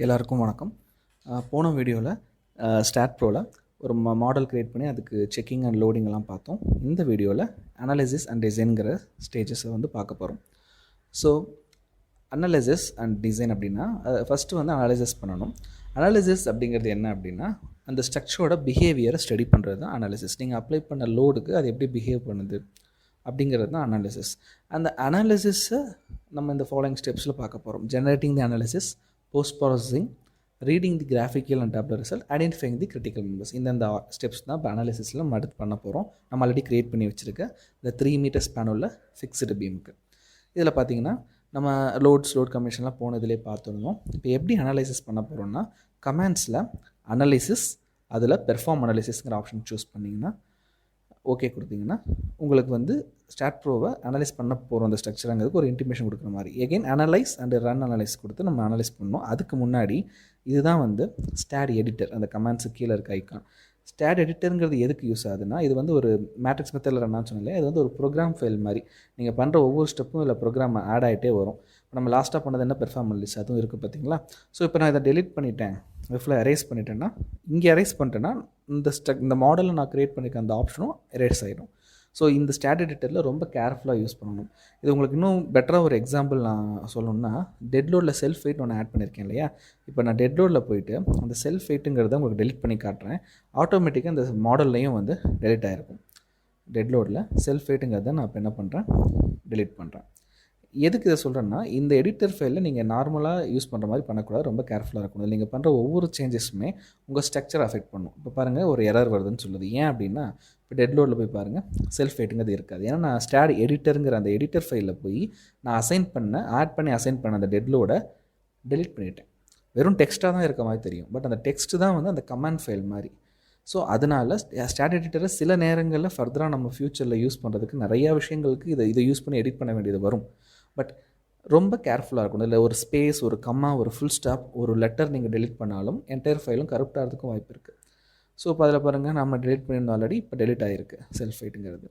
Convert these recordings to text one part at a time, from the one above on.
எல்லாருக்கும் வணக்கம். போன வீடியோவில் Staad.Proல ஒரு மாடல் க்ரியேட் பண்ணி அதுக்கு செக்கிங் அண்ட் லோடிங் எல்லாம் பார்த்தோம். இந்த வீடியோவில் அனாலிசிஸ் அண்ட் டிசைனுங்கிற ஸ்டேஜஸை வந்து பார்க்க போகிறோம். ஸோ அனாலிசிஸ் அண்ட் டிசைன் அப்படின்னா ஃபஸ்ட்டு வந்து அனாலிசிஸ் பண்ணணும். அனாலிசிஸ் அப்படிங்கிறது என்ன அப்படின்னா அந்த ஸ்ட்ரக்சரோட பிஹேவியரை ஸ்டடி பண்ணுறது தான் அனாலிசிஸ். நீங்கள் அப்ளை பண்ண லோடுக்கு அது எப்படி பிஹேவ் பண்ணுது அப்படிங்கிறது தான் அனாலிசிஸ். அந்த அனாலிசிஸை நம்ம இந்த ஃபாலோயிங் ஸ்டெப்ஸில் பார்க்க போகிறோம். Generating the analysis, post processing, reading the graphical and tabular result, identifying the critical members. இந்த ஸ்டெப்ஸ் தான் இப்போ அனாலிசிஸில் நம்ம அடுத்து பண்ண போகிறோம். நம்ம ஆல்ரெடி க்ரியேட் பண்ணி வச்சுருக்க இந்த 3 மீட்டர்ஸ் ஸ்பேனுள்ள ஃபிக்ஸ்டு பீமுக்கு. இதில் பார்த்தீங்கன்னா நம்ம லோட் கமிஷன்லாம் போனதுலேயே பார்த்துருந்தோம். இப்போ எப்படி அனாலிசிஸ் பண்ண போகிறோம்னா கமெண்ட்ஸில் அனாலிசிஸ், அதில் பெர்ஃபார்ம் அனாலிசிஸ்ங்கிற ஆப்ஷன் சூஸ் பண்ணிங்கன்னா ஓகே கொடுத்தீங்கன்னா உங்களுக்கு வந்து Staad.Proவை அனலைஸ் பண்ண போகிறோம். அந்த ஸ்ட்ரக்சருங்கிறதுக்கு ஒரு இன்டிமேஷன் கொடுக்குற மாதிரி again analyse and run analyse கொடுத்து நம்ம அனலைஸ் பண்ணணும். அதுக்கு முன்னாடி இதுதான் வந்து ஸ்டாட் எடிட்டர், அந்த கமெண்ட்ஸுக்கு கீழே இருக்க ஐக்கான். ஸ்டாட் எடிட்டருங்கிறது எதுக்கு யூஸ் ஆகுதுன்னா இது வந்து ஒரு மேட்ரிக்ஸ் மெத்தடில் ரன்னான்னு சொன்னாலே அது வந்து ஒரு ப்ரோக்ராம் ஃபைல் மாதிரி. நீங்கள் பண்ணுற ஒவ்வொரு ஸ்டெப்பும் இதில் ப்ரோக்ராம் ஆட் ஆகிட்டே வரும். இப்போ நம்ம லாஸ்ட்டாக பண்ணது என்ன பெர்ஃபார்மன்ஸ் அதுவும் இருக்குது பார்த்தீங்களா. ஸோ இப்போ நான் இதை டெலிட் பண்ணிட்டேன், ஃபுல்லாக எரேஸ் பண்ணிட்டேன்னா இங்கே எரேஸ் பண்ணிட்டேன்னா இந்த மாடலில் நான் க்ரியேட் பண்ணியிருக்க அந்த ஆப்ஷனும் எரேஸ் ஆகிடும். ஸோ இந்த ஸ்டாட் எடிட்டரில் ரொம்ப கேர்ஃபுல்லாக யூஸ் பண்ணணும். இது உங்களுக்கு இன்னும் பெட்டராக ஒரு எக்ஸாம்பிள் நான் சொல்லணும்னா டெட்லோடில் செல்ஃப் வெயிட் ஒன்று ஆட் பண்ணியிருக்கேன் இல்லையா. இப்போ நான் டெட்லோடில் போயிட்டு அந்த செல்ஃப் வெயிட்டுங்கிறத உங்களுக்கு டெலிட் பண்ணி காட்டுறேன். ஆட்டோமேட்டிக்காக இந்த மாடல்லையும் வந்து டெலிட் ஆகிருக்கும். டெட்லோடில் செல்ஃப் வெயிட்டுங்கிறத நான் இப்போ என்ன பண்ணுறேன், டெலிட் பண்ணுறேன். எதுக்கு இதை சொல்கிறேன்னா இந்த எடிட்டர் ஃபைலில் நீங்கள் நார்மலாக யூஸ் பண்ணுற மாதிரி பண்ணக்கூடாது, ரொம்ப கேர்ஃபுல்லாக இருக்கணும். நீங்கள் பண்ணுற ஒவ்வொரு சேஞ்சஸுமே உங்கள் ஸ்ட்ரக்சர் அஃபெக்ட் பண்ணும். இப்போ பாருங்கள் ஒரு எரர் வருதுன்னு சொல்லுது. ஏன் அப்படின்னா இப்போ டெட்லோடில் போய் பாருங்கள் செல்ஃப் வெயிட்டுங்கிறது இருக்காது. ஏன்னா நான் ஸ்டாட் எடிட்டருங்கிற அந்த எடிட்டர் ஃபைலில் போய் நான் ஆட் பண்ணி அசைன் பண்ண அந்த டெட்லோடை டெலிட் பண்ணிவிட்டேன். வெறும் டெக்ஸ்ட்டாக தான் இருக்க மாதிரி தெரியும், பட் அந்த டெக்ஸ்ட்டு தான் வந்து அந்த கமாண்ட் ஃபைல் மாதிரி. ஸோ அதனால் ஸ்டாட் எடிட்டரை சில நேரங்களில் ஃபர்தராக நம்ம ஃப்யூச்சரில் யூஸ் பண்ணுறதுக்கு நிறையா விஷயங்களுக்கு இதை யூஸ் பண்ணி எடிட் பண்ண வேண்டியது வரும். பட் ரொம்ப கேர்ஃபுல்லாக இருக்கணும். இல்லை ஒரு ஸ்பேஸ், ஒரு கம்மா, ஒரு ஃபுல் ஸ்டாப், ஒரு லெட்டர் நீங்கள் டெலிட் பண்ணாலும் என்டையர் ஃபைலும் கரெக்டாக ஆகிறதுக்கும் வாய்ப்பு இருக்குது. ஸோ இப்போ அதில் பாருங்கள் நம்ம டெலிட் பண்ணியிருந்தோம் ஆல்ரெடி, இப்போ டெலிட் ஆகிருக்கு செல்ஃப் வெயிட்டுங்கிறது.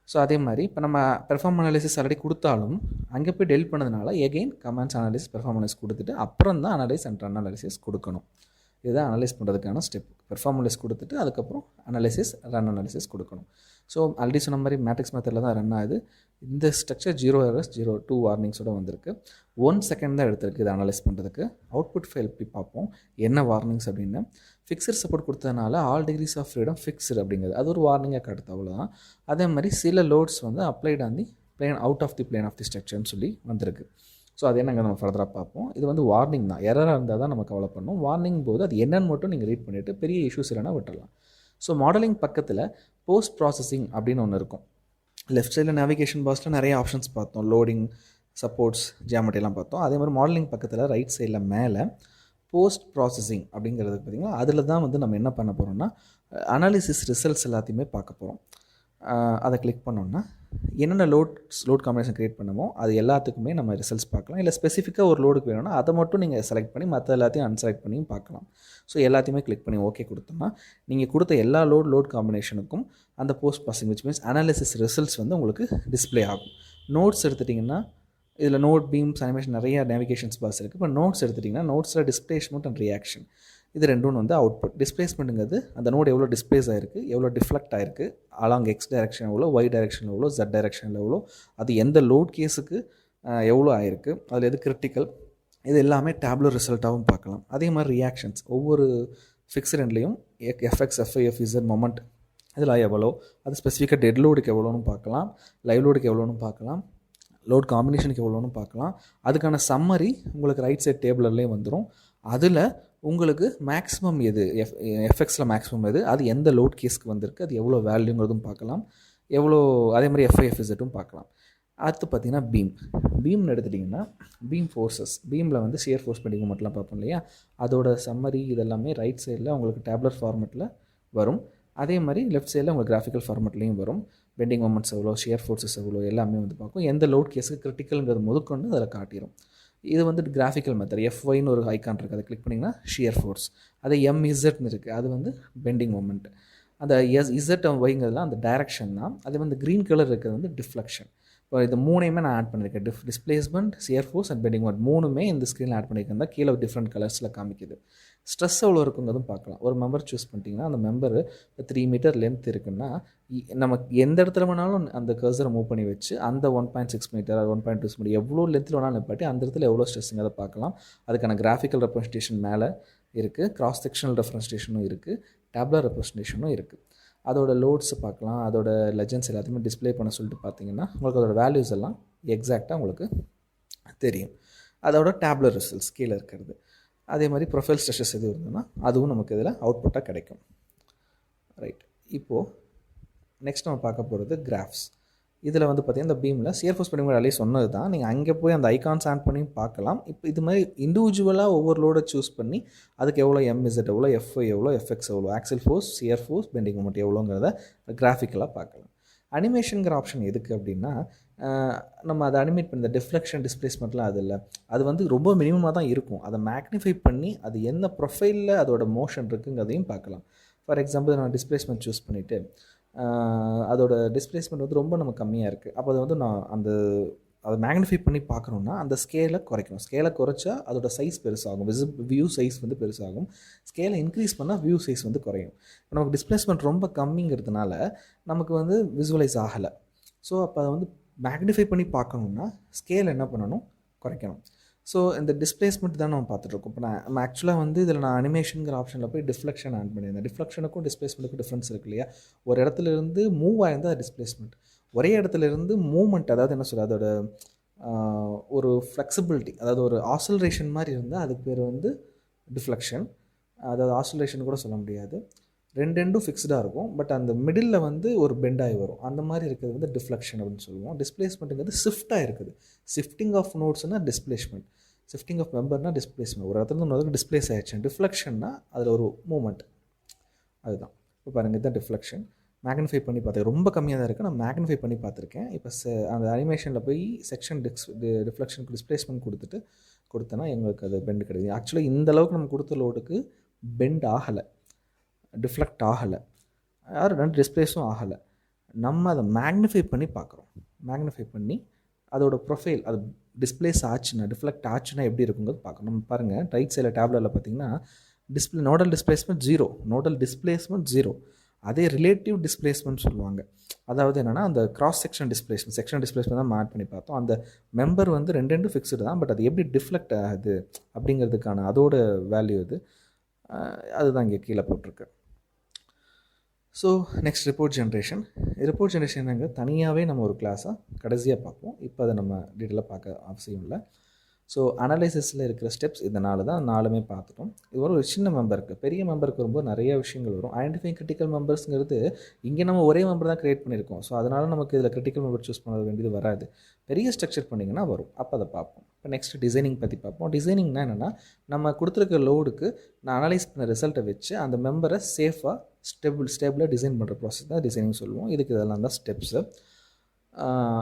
ஸோ அதே மாதிரி இப்போ நம்ம பெர்ஃபார்ம் அனாலிசிஸ் ஆல்ரெடி கொடுத்தாலும் அங்கே போய் டெலிட் பண்ணதுனால again comments analysis, perform analysis கொடுத்துட்டு அப்புறம் தான் அனலைஸ் அண்ட் ரன் அனாலிசிஸ் கொடுக்கணும். இதுதான் அனலைஸ் பண்ணுறதுக்கான ஸ்டெப். பெர்ஃபார்ம் அனாலிசிஸ் கொடுத்துட்டு அதுக்கப்புறம் அனாலிசிஸ், ரன் அனாலிசிஸ் கொடுக்கணும். ஸோ ஆல்ரெடி சொன்ன மாதிரி மேட்ரிக்ஸ் மெத்தடில் தான் ரன் ஆகுது. இந்த ஸ்ட்ரக்சர் 0 errors 2 வார்னிங்ஸோடு வந்திருக்கு. 1 செகண்ட் தான் எடுத்திருக்கு இதை அனலைஸ் பண்ணுறதுக்கு. அவுட்புட் ஃபைல் போய் பார்ப்போம் என்ன வார்னிங்ஸ் அப்படின்னு. ஃபிக்ஸட் சப்போர்ட் கொடுத்ததுனால all degrees of freedom fixed அப்படிங்கிறது அது ஒரு வார்னிங்காக காட்டுது, அவ்வளோதான். அதே மாதிரி சில லோட்ஸ் வந்து applied on the plane out of the plane of the ஸ்ட்ரக்சர்னு சொல்லி வந்திருக்கு. ஸோ அது என்னங்க நம்ம ஃபர்தராக பார்ப்போம். இது வந்து வார்னிங் தான், எரராக இருந்தால் தான் நம்ம கவலை பண்ணணும். வார்னிங் போது அது என்னன்னு மட்டும் நீங்கள் ரீட் பண்ணிவிட்டு பெரிய இஷ்யூஸ் இல்லைனா விட்டுடலாம். ஸோ மாடலிங் பக்கத்தில் போஸ்ட் ப்ராசஸிங் அப்படின்னு ஒன்று இருக்கும். லெஃப்ட் சைடில் நேவிகேஷன் பாக்ஸில் நிறைய ஆப்ஷன்ஸ் பார்த்தோம், லோடிங், சப்போர்ட்ஸ், ஜியாமெட்ரிலாம் பார்த்தோம். அதே மாதிரி மாடலிங் பக்கத்தில் ரைட் சைடில் மேலே போஸ்ட் ப்ராசஸிங் அப்படிங்கிறது பார்த்திங்கன்னா அதில் தான் வந்து நம்ம என்ன பண்ண போகிறோம்னா அனாலிசிஸ் ரிசல்ட்ஸ் எல்லாத்தையுமே பார்க்க போகிறோம். அதை கிளிக் பண்ணோம்னா என்னென்ன லோட் காம்பினேஷன் க்ரியேட் பண்ணுமோ அது எல்லாத்துக்குமே நம்ம ரிசல்ட்ஸ் பார்க்கலாம். இல்லை ஸ்பெசிஃபிக்காக ஒரு லோடுக்கு வேணும்னா அதை மட்டும் நீங்கள் செலக்ட் பண்ணி மற்ற எல்லாத்தையும் அன்செலக்ட் பண்ணியும் பார்க்கலாம். ஸோ எல்லாத்தையுமே கிளிக் பண்ணி ஓகே கொடுத்தோம்னா நீங்கள் கொடுத்த எல்லா லோட் காம்பினேஷனுக்கும் அந்த post processing which means analysis results வந்து உங்களுக்கு டிஸ்பிளே ஆகும். நோட்ஸ் எடுத்துட்டிங்கன்னா இதில் நோட், பீம்ஸ், அனிமேஷன் நிறைய நேவிகேஷன்ஸ் பாக்ஸ் இருக்குது. இப்போ நோட்ஸ் எடுத்துட்டிங்கன்னா நோட்ஸில் டிஸ்பிளேஸ்மெண்ட் அண்ட் ரியாக்ஷன் இது ரெண்டும் வந்து அவுட்புட். டிஸ்பிளேஸ்மெண்ட்டுங்கிறது அந்த நோடு எவ்வளோ டிஸ்பிளேஸ் ஆகிருக்கு, எவ்வளோ டிஃப்ளெக்ட் ஆகிருக்கு, அலாங் எக்ஸ் டைரக்ஷன் எவ்வளோ, ஒய் டைரக்ஷன் எவ்வளோ, ஜெட் டைரக்ஷனில் எவ்வளோ, அது எந்த லோட் கேஸுக்கு எவ்வளோ ஆகிருக்கு, அதில் எது கிரிட்டிக்கல், இது எல்லாமே டேப்லர் ரிசல்ட்டாகவும் பார்க்கலாம். அதே மாதிரி ரியாக்ஷன்ஸ் ஒவ்வொரு ஃபிக்ஸ்ட் எண்ட்லேயும் எஃப்எக்ஸ், எஃப்ஐ, எஃப்இசட், மொமெண்ட் இதில் எவ்வளோ, அது ஸ்பெசிஃபிக்காக டெட் லோடுக்கு எவ்வளோன்னு பார்க்கலாம், லைவ் லோடுக்கு எவ்வளோன்னு பார்க்கலாம், லோட் காம்பினேஷனுக்கு எவ்வளோன்னு பார்க்கலாம். அதுக்கான சம்மரி உங்களுக்கு ரைட் சைட் டேபிள்லேயும் வந்துடும். அதில் உங்களுக்கு மேக்ஸிமம் எது எஃப்எக்ஸில் மேக்ஸிமம் எது, அது எந்த லோட் கேஸ்க்கு வந்திருக்கு, அது எவ்வளோ வேல்யூங்கிறதும் பார்க்கலாம், எவ்வளோ அதே மாதிரி எஃப்ஐஎஃப்இசட்டும் பார்க்கலாம். அடுத்து பார்த்திங்கன்னா பீம்னு எடுத்துட்டிங்கன்னா பீம் ஃபோர்ஸஸ், பீமில் வந்து ஷியர் ஃபோர்ஸ் பெண்டிங் மொமெண்ட்லாம் பார்ப்போம் இல்லையா, அதோட சம்மரி இதெல்லாமே ரைட் சைடில் உங்களுக்கு டேப்லர் ஃபார்மெட்டில் வரும். அதே மாதிரி லெஃப்ட் சைடில் உங்களுக்கு கிராஃபிக்கல் ஃபார்மெட்லேயும் வரும். பெண்டிங் மொமெண்ட்ஸ் எவ்வளோ, ஷியர் ஃபோர்ஸஸ் எவ்வளோ எல்லாமே வந்து பார்க்கும். எந்த லோட் கேஸுக்கு கிரிட்டிக்கல்ங்கிறது முதற்கொண்டு அதில் காட்டிடும். இது வந்து கிராஃபிக்கல் மெத்தட். எஃப்ஒய்னு ஒரு ஐக்கான் இருக்குது, அதை கிளிக் பண்ணிங்கன்னா ஷியர் ஃபோர்ஸ். அதே எம்இசட்னு இருக்குது, அது வந்து பெண்டிங் மொமெண்ட். அந்த இசட் ஒய்ங்கிறதுலாம் அந்த டைரக்ஷன் தான். அது வந்து க்ரீன் கலர் இருக்கிறது வந்து டிஃப்ளெக்ஷன். இப்போ இது மூணையுமே நான் ஆட் பண்ணியிருக்கேன். Displacement, shear force and bending moment மூணுமே இந்த ஸ்க்ரீனில் ஆட் பண்ணியிருக்கேன். தான் கீழே டிஃப்ரெண்ட் கலர்ஸில் காமிக்குது. ஸ்ட்ரெஸ் எவ்வளோ இருக்குங்கிறதும் பார்க்கலாம். ஒரு மெம்பர் சூஸ் பண்ணிட்டீங்கன்னா அந்த மெம்பர் 3 மீட்டர் லென்த் இருக்குன்னா நமக்கு எந்த இடத்துல வேணாலும் அந்த கர்சரை மூவ் பண்ணி வச்சு அந்த 1.6 மீட்டர் 1.2 மீட்டர் எவ்வளோ லென்த்தில் வேணாலும் நிப்பாட்டி அந்த இடத்துல எவ்வளோ ஸ்ட்ரெஸ்ஸுங்கிறத பார்க்கலாம். அதுக்கான கிராஃபிக்கல் ரெப்ரசன்டேஷன் மேலே இருக்குது, கிராஸ் செக்ஷனல் ரெப்ரசன்டேஷனும் இருக்குது, டேப்லர் ரெப்ரசன்டேஷனும் இருக்குது. அதோட லோட்ஸை பார்க்கலாம், அதோட லெஜெண்ட்ஸ் எல்லாத்தையுமே டிஸ்பிளே பண்ண சொல்லிட்டு பார்த்தீங்கன்னா உங்களுக்கு அதோட வேல்யூஸ் எல்லாம் எக்ஸாக்டாக உங்களுக்கு தெரியும். அதோட டேப்லர் ரிசல்ட்ஸ் கீழே இருக்கிறது. அதே மாதிரி ப்ரொஃபைல் ஸ்ட்ரெச்சஸ் எது இருந்ததுன்னா அதுவும் நமக்கு இதில் அவுட்புட்டாக கிடைக்கும். ரைட், இப்போது நெக்ஸ்ட் நம்ம பார்க்க போகிறது கிராஃப்ஸ். இதில் வந்து பார்த்திங்கன்னா இந்த பீமில் சியர் ஃபோர்ஸ் பெண்டிங் மொமெண்ட் சொன்னது தான். நீங்கள் அங்கே போய் அந்த ஐகான்ஸ் ஆட் பண்ணி பார்க்கலாம். இப்போ இது மாதிரி இண்டிவிஜுவலாக ஒவ்வொரு லோடை சூஸ் பண்ணி அதுக்கு எவ்வளோ எம்இசட் எவ்வளோ, எஃப்ஐ எவ்வளோ, எஃப்எக்ஸ் எவ்வளோ, axial force, shear force, bending moment எவ்வளோங்கிறத கிராஃபிக்கலாக பார்க்கலாம். அனிமேஷனுங்கிற ஆப்ஷன் எதுக்கு அப்படின்னா நம்ம அதை அனிமேட் பண்ணி இந்த டிஃப்ளெக்ஷன் டிஸ்பிளேஸ்மெண்ட்லாம் அது இல்லை, அது வந்து ரொம்ப மினிமமாக தான் இருக்கும். அதை மேக்னிஃபை பண்ணி அது என்ன ப்ரொஃபைலில் அதோட மோஷன் இருக்குங்கிறதையும் பார்க்கலாம். ஃபார் எக்ஸாம்பிள் நான் டிஸ்பிளேஸ்மெண்ட் சூஸ் பண்ணிவிட்டு அதோட டிஸ்பிளேஸ்மெண்ட் வந்து ரொம்ப நமக்கு கம்மியாக இருக்குது. அப்போ அது வந்து நான் அதை மேக்னிஃபை பண்ணி பார்க்கணுன்னா அந்த ஸ்கேலை குறைக்கணும். ஸ்கேலை குறைச்சா அதோட சைஸ் பெருசாகும், வியூ சைஸ் வந்து பெருசாகும். ஸ்கேலை இன்க்ரீஸ் பண்ணால் வியூ சைஸ் வந்து குறையும். இப்போ நமக்கு டிஸ்பிளேஸ்மெண்ட் ரொம்ப கம்மிங்கிறதுனால நமக்கு வந்து விசுவலைஸ் ஆகலை. ஸோ அப்போ அதை வந்து மேக்னிஃபை பண்ணி பார்க்கணுன்னா ஸ்கேல் என்ன பண்ணணும், குறைக்கணும். ஸோ இந்த டிஸ்பிளேஸ்மெண்ட் தான் நம்ம பார்த்துட்ருக்கோம். இப்போ நம்ம ஆக்சுவலாக வந்து இதில் நான் அனிமேஷனுங்கிற ஆப்ஷனில் போய் டிஃப்ளெக்ஷன் ஆட் பண்ணியிருந்தேன். டிஃப்ளெக்ஷனுக்கும் டிஸ்பிளேஸ்மெண்ட்டுக்கும் டிஃப்ரென்ஸ் இருக்கு இல்லையா. ஒரு இடத்துல இருந்து மூவ் ஆயிருந்தால் டிஸ்பிளேஸ்மெண்ட், ஒரே இடத்துல இருந்து மூவ்மெண்ட், அதாவது என்ன சொல்கிறது, அதோட ஒரு ஃப்ளெக்சிபிலிட்டி, அதாவது ஒரு ஆசலரேஷன் மாதிரி இருந்தால் அதுக்கு பேர் வந்து டிஃப்ளெக்ஷன். அதாவது ஆசலரேஷன் கூட சொல்ல முடியாது, ரெண்டும் ஃபிக்ஸ்டாக இருக்கும், பட் அந்த மிடில் வந்து ஒரு பெண்டாகி வரும். அந்த மாதிரி இருக்கிறது வந்து டிஃப்ளெக்ஷன் அப்படின்னு சொல்லுவோம். டிஸ்பிளேஸ்மெண்ட்டுங்கிறது ஷிஃப்டாக இருக்குது. ஷிஃப்டிங் ஆஃப் நோட்ஸ்னால் டிஸ்பிளேஸ்மெண்ட், ஷிஃப்டிங் ஆஃப் மெம்பர்னால் டிஸ்பிளேஸ்மெண்ட். ஒரு இடத்துல இன்னொரு டிஸ்பிளேஸ் ஆகிடுச்சு. டிஃப்ளெக்ஷன்னா அதில் ஒரு மூமெண்ட், அதுதான். இப்போ பாருங்கள், இதுதான் டிஃப்ளெக்ஷன். மேக்னிஃபை பண்ணி பார்த்தேன், ரொம்ப கம்மியாக தான் இருக்குது, நான் மேக்னிஃபை பண்ணி பார்த்துருக்கேன். இப்போ அந்த அனிமேஷனில் போய் செக்ஷன் டிஃப்ளெக்ஷனுக்கு டிஸ்பிளேஸ்மெண்ட் கொடுத்தேன்னா எங்களுக்கு அது பெண்ட் கிடையாது. ஆக்சுவலாக இந்த அளவுக்கு நம்ம கொடுத்த லோடுக்கு பெண்ட் ஆகலை, டிஃப்ளெக்ட் ஆகலை, யாரும் டிஸ்பிளேஸும் ஆகலை. நம்ம அதை மேக்னிஃபை பண்ணி பார்க்குறோம். மேக்னிஃபை பண்ணி அதோட ப்ரொஃபைல், அது டிஸ்பிளேஸ் ஆச்சுன்னா, டிஃப்ளெக்ட் ஆச்சுன்னா எப்படி இருக்குங்கிறது பார்க்கணும். நம்ம பாருங்கள், ரைட் சைடில் டேப்லரில் பார்த்தீங்கன்னா நோடல் டிஸ்பிளேஸ்மெண்ட் 0, நோடல் டிஸ்பிளேஸ்மெண்ட் 0. அதே ரிலேட்டிவ் டிஸ்பிளேஸ்மெண்ட் சொல்லுவாங்க. அதாவது என்னென்னா அந்த கிராஸ் செக்ஷன் டிஸ்பிளேஸ்மெண்ட் தான் ஆட் பண்ணி பார்த்தோம். அந்த மெம்பர் வந்து ரெண்டு ஃபிக்ஸ்டு தான், பட் அது எப்படி டிஃப்ளெக்ட் ஆகுது அப்படிங்கிறதுக்கான அதோட வேல்யூ அதுதான் இங்கே கீழே போட்டிருக்கு. ஸோ நெக்ஸ்ட் ரிப்போர்ட் ஜென்ரேஷன் என்னங்க, தனியாகவே நம்ம ஒரு கிளாஸாக கடைசியாக பார்ப்போம். இப்போ அதை நம்ம டீட்டெயிலாக பார்க்க அவசியம் இல்லை. ஸோ அனலைசிஸில் இருக்கிற ஸ்டெப்ஸ் இதனால தான் 4மே பார்த்துட்டோம். இது ஒரு சின்ன மெம்பருக்கு, பெரிய மெம்பருக்கு வரும்போது நிறைய விஷயங்கள் வரும். ஐடென்டிஃபைங் கிரிட்டிக்கல் மெம்பர்ஸ்ங்கிறது இங்கே நம்ம ஒரே மெம்பர் தான் க்ரியேட் பண்ணியிருக்கோம். ஸோ அதனால் நமக்கு இதில் கிரிட்டிக்கல் மெம்பர் சூஸ் பண்ண வேண்டியது வராது. பெரிய ஸ்ட்ரக்சர் பண்ணிங்கன்னா வரும், அப்போ அதை பார்ப்போம். இப்போ நெக்ஸ்ட் டிசைனிங் பற்றி பார்ப்போம். டிசைனிங்னா என்னென்னா, நம்ம கொடுத்துருக்க லோடுக்கு நான் அனலைஸ் பண்ண ரிசல்ட்டை வச்சு அந்த மெம்பரை சேஃபாக ஸ்டேபிளாக டிசைன் பண்ணுற ப்ராசஸ் தான் டிசைனிங் சொல்லுவோம். இதுக்கு இதெல்லாம் தான் ஸ்டெப்ஸு.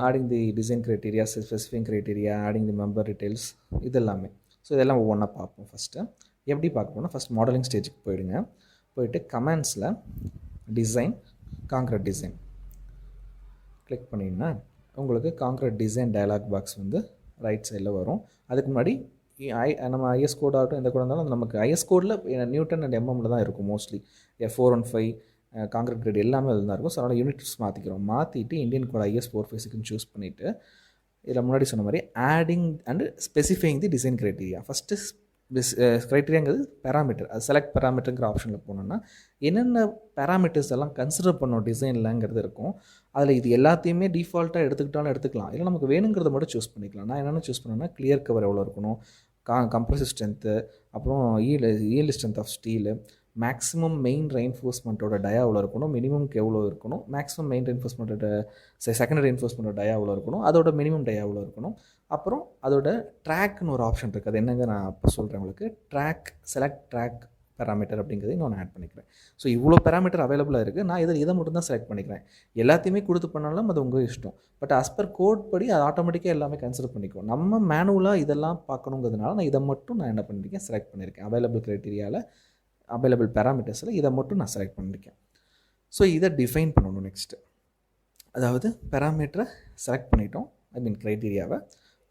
ஆடிங் தி design criteria, specific criteria, adding தி மெம்பர் டீட்டெயில்ஸ், இது எல்லாமே. ஸோ இதெல்லாம் ஒவ்வொன்றா பார்ப்போம். ஃபஸ்ட்டு எப்படி பார்க்கணும்னா, ஃபஸ்ட் மாடலிங் ஸ்டேஜுக்கு போயிட்டு கமெண்ட்ஸில் டிசைன், கான்க்ரீட் டிசைன் கிளிக் பண்ணிங்கன்னா உங்களுக்கு கான்க்ரீட் டிசைன் டயலாக் பாக்ஸ் வந்து ரைட் சைடில் வரும். அதுக்கு முன்னாடி நம்ம ஐஎஸ் கோட் ஆகட்டும், எந்த கோடாக இருந்தாலும் நமக்கு ஐஎஸ் கோடில் நியூட்டன் அண்ட் எம்எம்மில் தான் இருக்கும் மோஸ்ட்லி. 415 கான்க்ரீட் கிரேட் எல்லாமே அதில் தான் இருக்கும். ஸோ அதனால் யூனிட்ஸ் மாற்றிட்டு இந்தியன் கோட் IS 456 சூஸ் பண்ணிவிட்டு இதில் முன்னாடி சொன்ன மாதிரி adding and specifying the design criteria. First க்ரைட்டீரியாங்கிறது பேராமீட்டர், அது செலக்ட் பேராமீட்டருங்கிற ஆப்ஷனில் போனோன்னா என்னென்ன பேராமீட்டர்ஸ் எல்லாம் கன்சிடர் பண்ணோம் டிசைன்லங்கிறது இருக்கும். அதில் இது எல்லாத்தையுமே டிஃபால்ட்டாக எடுத்துக்கலாம், இல்லை நமக்கு வேணுங்கிறத மட்டும் சூஸ் பண்ணிக்கலாம். நான் என்னென்ன சூஸ் பண்ணேன்னா, கிளியர் கவர் எவ்வளோ இருக்கணும், கம்ப்ரசிவ் ஸ்ட்ரென்த்து, அப்புறம் yield strength of steel, maximum main ரெயின்ஃபோர்ஸ்மெண்ட்டோட டயா எவ்வளோ இருக்கணும், மினிமம்க்கு எவ்வளோ இருக்கணும், மேக்ஸிமம் மெயின் ரெயின்ஃபோர்ஸ்மெண்ட்டோட செகண்டரி ரெயின்ஃபோர்ஸ்மெண்ட்டோட டயா எவ்வளோ இருக்கணும், அதோட மினிமம் டயா எவ்வளோ இருக்கணும். அப்புறம் அதோட ட்ராக்னு ஒரு ஆப்ஷன் இருக்குது. அது என்னங்க நான் இப்போ சொல்கிறேன் உங்களுக்கு. செலக்ட் ட்ராக் பேராமீட்டர் அப்படிங்கிறது இன்னொன்று ஆட் பண்ணிக்கிறேன். ஸோ இவ்வளோ பேராமீட்டர் அவைலபிளாக இருக்குது. நான் இதை மட்டும் தான் செலக்ட் பண்ணிக்கிறேன். எல்லாத்தையுமே கொடுத்து பண்ணாலும் அது உங்கள் இஷ்டம். பட் ஆஸ் பர் கோட் படி அது ஆட்டோமேட்டிக்காக எல்லாமே கன்சிடர் பண்ணிக்கும். நம்ம மேனுவலாக இதெல்லாம் பார்க்கணுங்கிறதுனால நான் இதை மட்டும் நான் என்ன பண்ணியிருக்கேன், செலக்ட் பண்ணியிருக்கேன். அவைலபிள் க்ரைட்டீரியாவில் அவைலபிள் பேராமீட்டர்ஸில் இதை மட்டும் நான் செலக்ட் பண்ணியிருக்கேன். ஸோ இதை டிஃபைன் பண்ணணும் நெக்ஸ்ட்டு. அதாவது பேராமீட்டரை செலக்ட் பண்ணிட்டோம், க்ரைட்டீரியாவை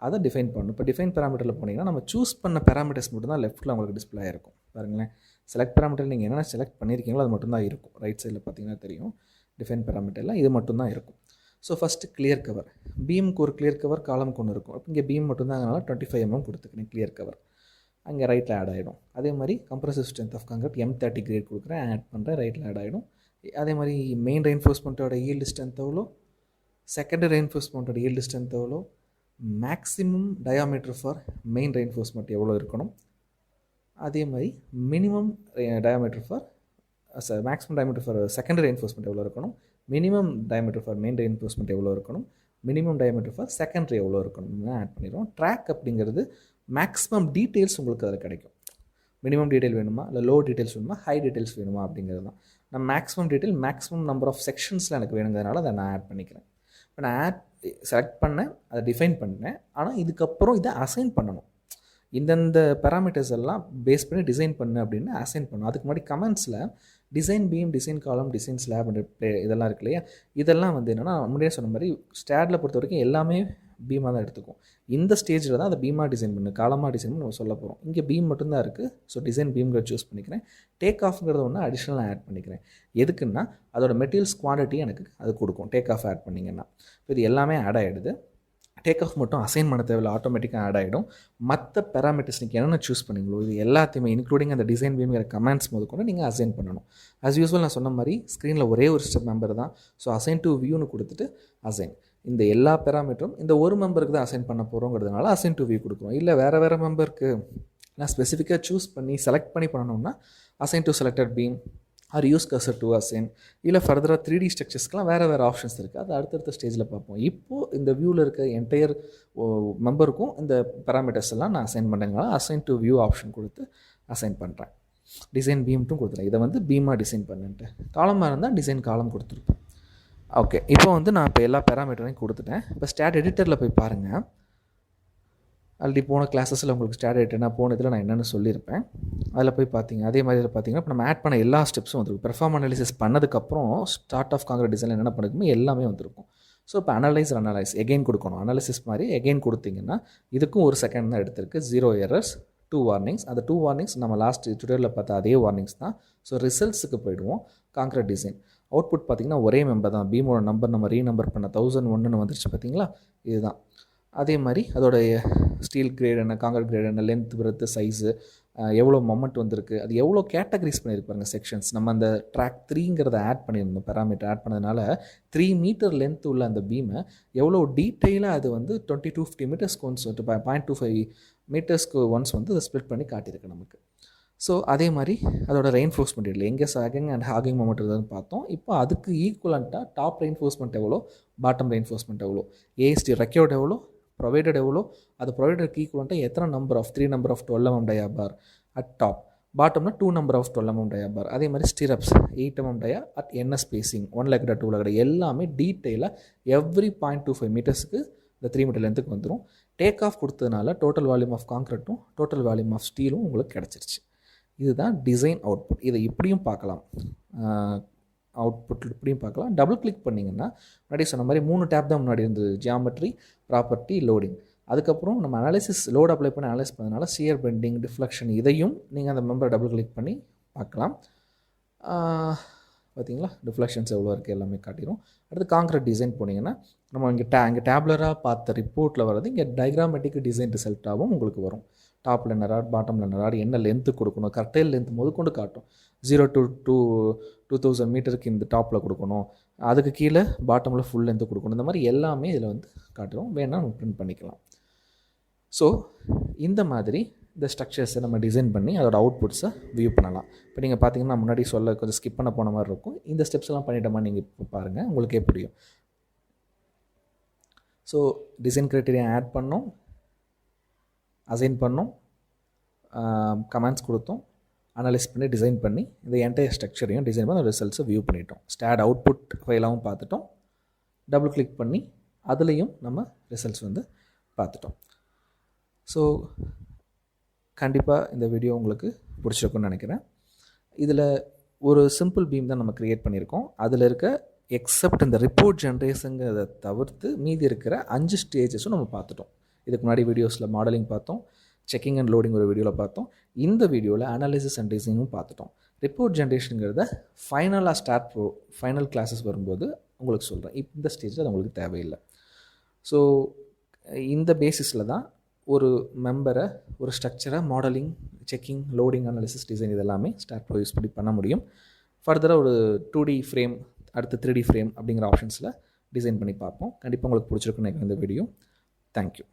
அதை டிஃபைன் பண்ணணும். இப்போ டிஃபைன் பேராமீட்டரில் போனீங்கன்னா நம்ம சூஸ் பண்ண பேராமீட்டர்ஸ் மட்டும் தான் லெஃப்ட்டில் உங்களுக்கு டிஸ்பிளே ஆகிருக்கும். பாருங்களேன், செலக்ட் பேராமீட்டர் நீங்கள் என்னென்ன செலக்ட் பண்ணியிருக்கீங்களோ அது மட்டும் தான் இருக்கும். ரைட் சைடில் பார்த்தீங்கன்னா தெரியும், டிஃபைன் பேராமீட்டரில் இது மட்டும் தான் இருக்கும். ஸோ ஃபஸ்ட்டு கிளியர் கவர், பீமுக்கு ஒரு கிளியர் கவர், காலமுக்கு ஒன்று இருக்கும். இங்கே பீம் மட்டும் தான், அதனால் 25 mm கொடுத்துக்கிறேன் கிளியர் கவர். அங்கே ரைட்டில் ஆட் ஆகிடும். அதே மாதிரி compressive strength of concrete M30 grade கொடுக்குறேன், ஆட் பண்ணுறேன், ரைட்டில் ஆட் ஆகிடும். அதே மாதிரி மெயின் ரெயின்ஃபோர்ஸ்மெண்ட்டோட ஈல்டு ஸ்ட்ரென்த் எவ்வளோ, செகண்டரி ரெயின்ஃபோர்ஸ்மெண்ட்டோட ஈல்டு ஸ்ட்ரென்த் எவ்வளோ, maximum diameter for main reinforcement எவ்வளோ இருக்கணும், அதே மாதிரி minimum diameter for maximum diameter for secondary reinforcement எவ்வளோ இருக்கணும், minimum diameter for main reinforcement எவ்வளோ இருக்கணும், மினிமம் டயாமீட்டர் ஃபார் செகண்டரி எவ்வளோ இருக்கணும்னு ஆட் பண்ணிடுவோம். ட்ராக் அப்படிங்கிறது மேக்ஸிமம் டீட்டெயில்ஸ் உங்களுக்கு அதில் கிடைக்கும். மினிமம் டீட்டெயில் வேணுமா, இல்லை லோ டீட்டெயில்ஸ் வேணுமா, ஹை டீட்டெயில்ஸ் வேணுமா அப்படிங்கிறது தான். நான் maximum detail maximum number of செக்ஷன்ஸில் எனக்கு வேணுங்கிறதுனால அதை நான் ஆட் பண்ணிக்கிறேன். இப்போ நான் செலக்ட் பண்ணேன், அதை டிஃபைன் பண்ணேன், ஆனால் இதுக்கப்புறம் இதை அசைன் பண்ணணும். இந்தந்த பேராமீட்டர்ஸ் எல்லாம் பேஸ் பண்ணி டிசைன் பண்ணு அப்படின்னு அசைன் பண்ணணும். அதுக்கு முன்னாடி கமெண்ட்ஸில் டிசைன் பீம், டிசைன் காலம், டிசைன் ஸ்லாப் இதெல்லாம் இருக்கு இல்லையா, இதெல்லாம் வந்து என்னென்னா முன்னாடியே சொன்ன மாதிரி ஸ்டாடில் பொறுத்த வரைக்கும் எல்லாமே பீமாக தான் எடுத்துக்கும். இந்த ஸ்டேஜில் தான் அதை பீமாக டிசைன் பண்ணு, காலமாக டிசைன் பண்ணி நம்ம சொல்ல போகிறோம். இங்கே பீம் மட்டும்தான் இருக்குது. ஸோ டிசைன் பீம்கிற சூஸ் பண்ணிக்கிறேன். டேக் ஆஃப்ங்கிறத ஒன்று அடிஷ்னலாக ஆட் பண்ணிக்கிறேன். எதுக்குன்னா அதோட மெட்டீரியல்ஸ் குவான்டிட்டி எனக்கு அது கொடுக்கும் டேக் ஆஃப் ஆட் பண்ணிங்கன்னா. இப்போ இது எல்லாமே ஆட் ஆகிடுது. டேக் ஆஃப் மட்டும் அசைன் பண்ண தேவையில்லை, ஆட்டோமேட்டிக்காக ஆட் ஆகிடும். மற்ற பேராமீட்டர்ஸ் நீங்கள் என்னென்ன சூஸ் பண்ணிங்களோ இது எல்லாத்தையுமே இன்க்ளூடிங் அந்த டிசைன் பீம்ங்கிற கமெண்ட்ஸ் முதற்கொண்டு நீங்கள் அசைன் பண்ணணும். ஆஸ் யூஸ்வல் நான் சொன்ன மாதிரி ஸ்க்ரீனில் ஒரே ஒரு ஸ்டெப் மெம்பர் தான். ஸோ அசைன் டு வியூன்னு கொடுத்துட்டு அசைன். இந்த எல்லா பேராமீட்டரும் இந்த ஒரு மெம்பருக்கு தான் அசைன் பண்ண போகிறோங்கிறதுனால அசைன் டு வியூ கொடுக்குறோம். இல்லை வேறு மெம்பருக்கு நான் ஸ்பெசிஃபிக்காக சூஸ் பண்ணி செலக்ட் பண்ணி பண்ணணும்னா assign to selected beam or use cursor to assign. இல்லை ஃபர்தராக 3D ஸ்ட்ரக்சர்ஸ்க்கெலாம் வேறு ஆப்ஷன்ஸ் இருக்குது. அது அடுத்தடுத்த ஸ்டேஜில் பார்ப்போம். இப்போது இந்த வியூவில் இருக்க என்டையர் மெம்பருக்கும் இந்த பேராமீட்டர்ஸ் எல்லாம் நான் அசைன் பண்ணுறதுனால அசைன் டு வியூ ஆப்ஷன் கொடுத்து அசைன் பண்ணுறேன். டிசைன் பீம்ட்டும் கொடுத்துறேன். இதை வந்து பீமாக டிசைன் பண்ணிட்டு காலமாக இருந்தால் டிசைன் காலம் கொடுத்துருப்பேன். ஓகே, இப்போ வந்து நான் இப்போ எல்லா பேராமீட்டரையும் கொடுத்துட்டேன். இப்போ ஸ்டாட் எடிட்டரில் போய் பாருங்கள். ஆல்ரெடி போன கிளாஸஸில் உங்களுக்கு ஸ்டாட் எடிட்டர் நான் போன இதில் நான் என்னென்னு சொல்லியிருப்பேன். அதில் போய் பார்த்தீங்க. அதே மாதிரி இதில் பார்த்தீங்கன்னா இப்போ நம்ம ஆட் பண்ண எல்லா ஸ்டெப்ஸும் வந்துருக்கும். பெர்ஃபார்ம் அனாலிசிஸ் பண்ணதுக்கப்புறம் ஸ்டார்ட் ஆஃப் காங்கிரீட் டிசைன் என்னென்ன பண்ணிருக்குமோ எல்லாமே வந்துருக்கும். ஸோ இப்போ அனலைஸ் எகெயின் கொடுக்கணும். அனாலிசிஸ் மாதிரி எகெயின் கொடுத்தீங்கன்னா இதுக்கும் 1 செகண்ட் தான் எடுத்திருக்கு. 0 எரர்ஸ், 2 வார்னிங்ஸ். அந்த 2 வார்னிங்ஸ் நம்ம லாஸ்ட் டுட்டோரியலில் பார்த்த அதே வார்னிங்ஸ் தான். ஸோ ரிசல்ட்ஸுக்கு போயிடுவோம். காங்கிரீட் டிசைன் அவுட்புட் பார்த்திங்கன்னா ஒரே மெம்பர் தான். பீமோட நம்பர் நம்ம ரீநம்பர் பண்ண 1001 வந்துருச்சு பார்த்தீங்களா, இதுதான். அதே மாதிரி அதோடைய ஸ்டீல் கிரேட் என்ன, காங்கிரீட் கிரேட் என்ன, லென்த், பிரெத்து, சைஸு, எவ்வளோ மொமெண்ட் வந்திருக்கு, அது எவ்வளோ கேட்டகரிஸ் பண்ணியிருப்பாங்க செக்ஷன்ஸ். நம்ம அந்த ட்ராக் 3ங்கிறத ஆட் பண்ணியிருந்தோம். பேராமீட்டர் ஆட் பண்ணதுனால 3 மீட்டர் லென்த் உள்ள அந்த பீமை எவ்வளோ டீட்டெயிலாக அது வந்து 2250 மீட்டர்ஸ்க்கு ஒன்ஸ் 0.25 மீட்டர்ஸ்க்கு ஒன்ஸ் வந்து அதை ஸ்ப்ளிட் பண்ணி காட்டியிருக்கு நமக்கு. ஸோ அதே மாதிரி அதோட ரெயின்ஃபோர்ஸ்மெண்ட் இல்லை எங்கே சாகிங் அண்ட் ஹாகிங் மொமெண்ட் இருக்குதுன்னு பார்த்தோம். இப்போ அதுக்கு ஈக்குவலண்ட்டாக டாப் ரெயின்ஃபோர்ஸ்மெண்ட் எவ்வளோ, பாட்டம் ரெயின்ஃபோர்ஸ்மெண்ட் எவ்வளோ, ஏஎஸ்டி ரெக்யூர்ட் எவ்வளோ, ப்ரொவைடட் எவ்வளோ, அது ப்ரொவைடருக்கு ஈக்குவலண்ட்டாக எத்தனை number of 3 number of 12 mm dia bar at top, பாட்டம்னா 2 number of 12 mm dia bar. அதே மாதிரி ஸ்டிரப்ஸ் 8 mm டயா அட் என்ன ஸ்பேசிங், 1 லெக் 2 லெக் எல்லாமே டீட்டெயிலாக எவ்ரி 0.25 மீட்டர்ஸுக்கு இந்த 3 மீட்டர் லென்த்துக்கு வந்துடும். டேக் ஆஃப் கொடுத்ததுனால டோட்டல் வால்யூம் ஆஃப் கான்க்ரீட்டும் டோட்டல் வால்யூம் ஆஃப் ஸ்டீலும் உங்களுக்கு கிடச்சிருச்சு. இதுதான் டிசைன் அவுட்புட். இதை இப்படியும் பார்க்கலாம், அவுட்புட் இப்படியும் பார்க்கலாம். டபுள் கிளிக் பண்ணிங்கன்னா முன்னாடி சொன்ன மாதிரி 3 டேப் தான் முன்னாடி இருந்தது. Geometry, property, loading. அதுக்கப்புறம் நம்ம அனாலிசிஸ் லோட் அப்ளை பண்ணி அனலைஸ் பண்ணதுனால சியர் பெண்டிங், டிஃப்ளெக்ஷன் இதையும் நீங்கள் அந்த மெம்பரை டபுள் கிளிக் பண்ணி பார்க்கலாம். பார்த்தீங்களா, டிஃப்ளெக்ஷன்ஸ் எவ்வளோ இருக்குது எல்லாமே காட்டிடும். அடுத்து கான்க்ரீட் டிசைன் போனீங்கன்னா நம்ம இங்கே டேப்லராக பார்த்த ரிப்போர்ட்டில் வர்றது இங்கே டயக்ராமேட்டிக் டிசைன் ரிசல்ட்டாகவும் உங்களுக்கு வரும். டாப்பில் என்ன ராட், பாட்டமில் என்ன ராட், என்ன லென்த்து கொடுக்கணும், கர்டைல் லென்த் முதற்கொண்டு காட்டும். 0 to 2000 மீட்டருக்கு இந்த டாப்பில் கொடுக்கணும், அதுக்கு கீழே பாட்டமில் ஃபுல் லென்த்து கொடுக்கணும். இந்த மாதிரி எல்லாமே இதில் வந்து காட்டுறோம். வேணால் நம்ம பிரிண்ட் பண்ணிக்கலாம். ஸோ இந்த மாதிரி இந்த ஸ்ட்ரக்சர்ஸை நம்ம டிசைன் பண்ணி அதோட அவுட்புட்ஸை வியூ பண்ணலாம். இப்போ நீங்கள் பார்த்தீங்கன்னா முன்னாடி சொல்ல கொஞ்சம் ஸ்கிப் பண்ண போன மாதிரி இருக்கும். இந்த ஸ்டெப்ஸ் எல்லாம் பண்ணிட்டோமா நீங்கள் இப்போ பாருங்கள், உங்களுக்கே புரியும். ஸோ டிசைன் க்ரைட்டீரியா ஆட் பண்ணோம், அசைன் பண்ணோம், கமெண்ட்ஸ் கொடுத்தோம், அனலைஸ் பண்ணி டிசைன் பண்ணி இந்த என்டையர் ஸ்ட்ரக்சரையும் டிசைன் பண்ணி ரிசல்ட்ஸை வியூ பண்ணிட்டோம். ஸ்டாட் அவுட்புட் ஃபைலாகவும் பார்த்துட்டோம். டபுள் கிளிக் பண்ணி அதுலேயும் நம்ம ரிசல்ட்ஸ் வந்து பார்த்துட்டோம். ஸோ கண்டிப்பாக இந்த வீடியோ உங்களுக்கு பிடிச்சிருக்குன்னு நினைக்கிறேன். இதில் ஒரு சிம்பிள் பீம் தான் நம்ம க்ரியேட் பண்ணியிருக்கோம். அதில் இருக்க எக்ஸப்ட் இந்த ரிப்போர்ட் ஜென்ரேஷனுங்கிறத தவிர்த்து மீதி இருக்கிற 5 ஸ்டேஜஸும் நம்ம பார்த்துட்டோம். இதுக்கு முன்னாடி வீடியோஸில் மாடலிங் பார்த்தோம், செக்கிங் அண்ட் லோடிங் ஒரு வீடியோவில் பார்த்தோம். இந்த வீடியோவில் அனாலிசிஸ் அண்ட் டிசைனும் பார்த்துட்டோம். ரிப்போர்ட் ஜென்ரேஷனுங்கிறத ஃபைனலாக Staad.Pro ஃபைனல் கிளாஸஸ் வரும்போது உங்களுக்கு சொல்கிறேன். இந்த ஸ்டேஜில் அது உங்களுக்கு தேவையில்லை. ஸோ இந்த பேசிஸில் தான் ஒரு மெம்பரை, ஒரு ஸ்ட்ரக்சரை modelling, checking, loading, analysis, design இதெல்லாமே Staad.Pro யூஸ் பண்ணி பண்ண முடியும். ஃபர்தராக ஒரு 2D ஃப்ரேம், அடுத்து 3D ஃப்ரேம் அப்படிங்கிற ஆப்ஷன்ஸில் டிசைன் பண்ணி பார்ப்போம். கண்டிப்பாக உங்களுக்கு பிடிச்சிருக்குன்னு நினைக்கிறேன் இந்த வீடியோ. தேங்க்யூ.